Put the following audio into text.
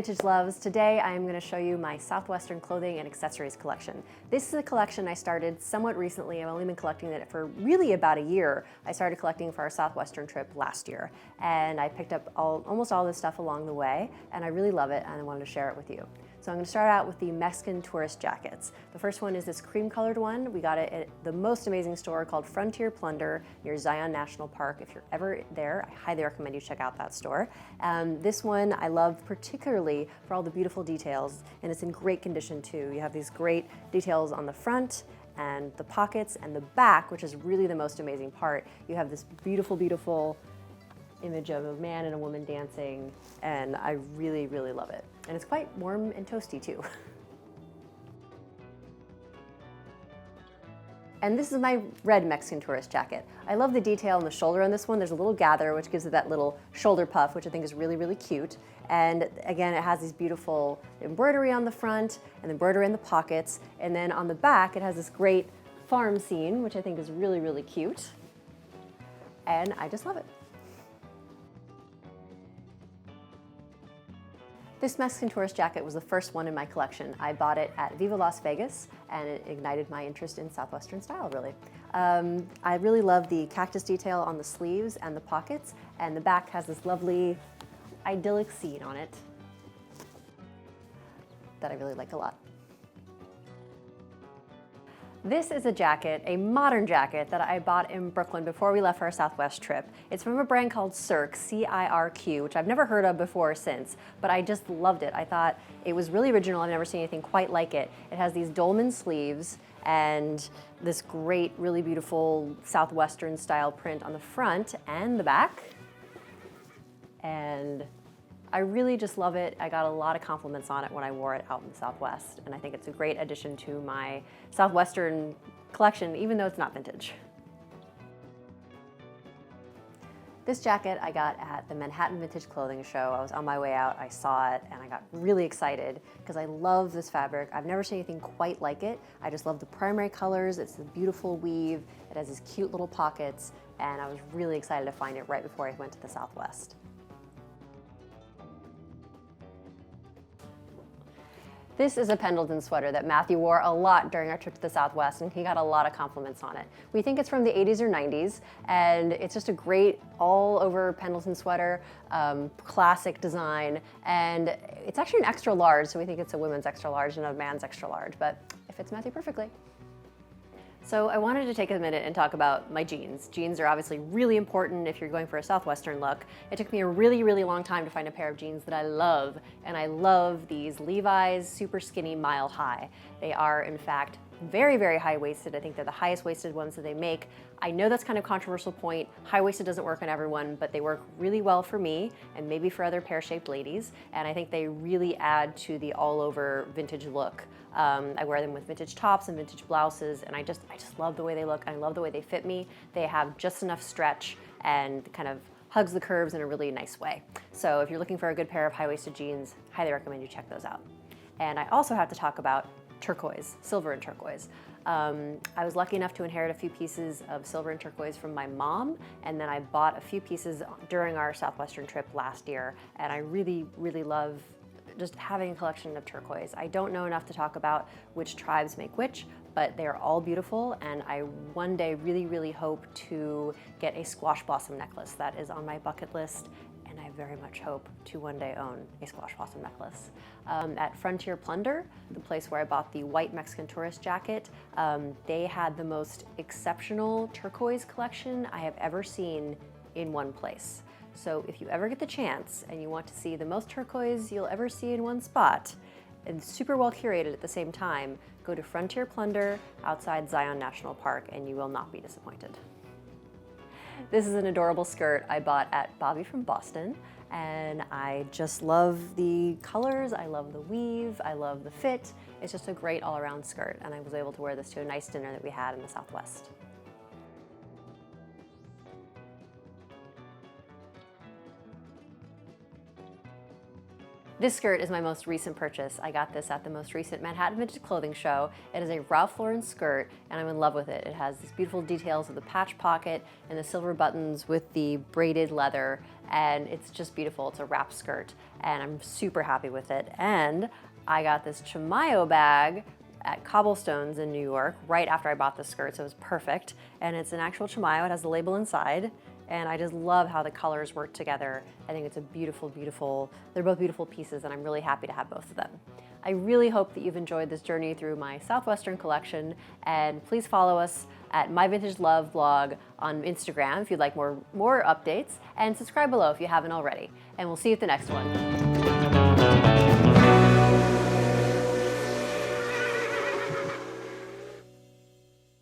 Vintage Loves. Today I am going to show you my Southwestern clothing and accessories collection. This is a collection I started somewhat recently. I've only been collecting it for really about a year. I started collecting for our Southwestern trip last year, and I picked up almost all this stuff along the way, and I really love it, and I wanted to share it with you. So I'm going to start out with the Mexican tourist jackets. The first one is this cream colored one. We got it at the most amazing store called Frontier Plunder near Zion National Park. If you're ever there, I highly recommend you check out that store. This one I love particularly for all the beautiful details, and it's in great condition too. You have these great details on the front and the pockets and the back, which is really the most amazing part. You have this beautiful, beautiful image of a man and a woman dancing, and I really, really love it. And it's quite warm and toasty too. And this is my red Mexican tourist jacket. I love the detail on the shoulder on this one. There's a little gather, which gives it that little shoulder puff, which I think is really, really cute. And again, it has these beautiful embroidery on the front and embroidery in the pockets. And then on the back, it has this great farm scene, which I think is really, really cute. And I just love it. This Mexican tourist jacket was the first one in my collection. I bought it at Viva Las Vegas, and it ignited my interest in Southwestern style, really. I really love the cactus detail on the sleeves and the pockets, and the back has this lovely, idyllic scene on it that I really like a lot. This is a jacket, a modern jacket that I bought in Brooklyn before we left for our Southwest trip. It's from a brand called Cirque, C-I-R-Q, which I've never heard of before or since, but I just loved it. I thought it was really original. I've never seen anything quite like it. It has these dolman sleeves and this great, really beautiful Southwestern style print on the front and the back. And I really just love it. I got a lot of compliments on it when I wore it out in the Southwest, and I think it's a great addition to my Southwestern collection, even though it's not vintage. This jacket I got at the Manhattan Vintage Clothing Show. I was on my way out, I saw it, and I got really excited because I love this fabric. I've never seen anything quite like it. I just love the primary colors. It's a beautiful weave. It has these cute little pockets, and I was really excited to find it right before I went to the Southwest. This is a Pendleton sweater that Matthew wore a lot during our trip to the Southwest, and he got a lot of compliments on it. We think it's from the 80s or 90s, and it's just a great all-over Pendleton sweater, classic design, and it's actually an extra large, so we think it's a women's extra large and a man's extra large, but it fits Matthew perfectly. So I wanted to take a minute and talk about my jeans. Jeans are obviously really important if you're going for a Southwestern look. It took me a really, really long time to find a pair of jeans that I love, and I love these Levi's super skinny Mile High. They are, in fact, very, very high-waisted. I think they're the highest-waisted ones that they make. I know that's kind of a controversial point. High-waisted doesn't work on everyone, but they work really well for me and maybe for other pear-shaped ladies, and I think they really add to the all-over vintage look. I wear them with vintage tops and vintage blouses, and I just love the way they look. I love the way they fit me. They have just enough stretch and kind of hugs the curves in a really nice way. So if you're looking for a good pair of high-waisted jeans, highly recommend you check those out. And I also have to talk about turquoise, silver and turquoise. I was lucky enough to inherit a few pieces of silver and turquoise from my mom, and then I bought a few pieces during our Southwestern trip last year, and I really, really love just having a collection of turquoise. I don't know enough to talk about which tribes make which, but they're all beautiful, and I one day really, really hope to get a squash blossom necklace. That is on my bucket list, and I very much hope to one day own a squash blossom necklace. At Frontier Plunder, the place where I bought the white Mexican tourist jacket, they had the most exceptional turquoise collection I have ever seen in one place. So if you ever get the chance and you want to see the most turquoise you'll ever see in one spot, and super well curated at the same time, go to Frontier Plunder outside Zion National Park and you will not be disappointed. This is an adorable skirt I bought at Bobby from Boston, and I just love the colors, I love the weave, I love the fit. It's just a great all-around skirt, and I was able to wear this to a nice dinner that we had in the Southwest. This skirt is my most recent purchase. I got this at the most recent Manhattan Vintage Clothing Show. It is a Ralph Lauren skirt, and I'm in love with it. It has these beautiful details of the patch pocket and the silver buttons with the braided leather, and it's just beautiful. It's a wrap skirt, and I'm super happy with it. And I got this Chimayo bag at Cobblestones in New York right after I bought the skirt, so it was perfect. And it's an actual Chimayo. It has the label inside. And I just love how the colors work together. I think it's a beautiful, beautiful, they're both beautiful pieces, and I'm really happy to have both of them. I really hope that you've enjoyed this journey through my Southwestern collection, and please follow us at My Vintage Love blog on Instagram if you'd like more updates, and subscribe below if you haven't already. And we'll see you at the next one.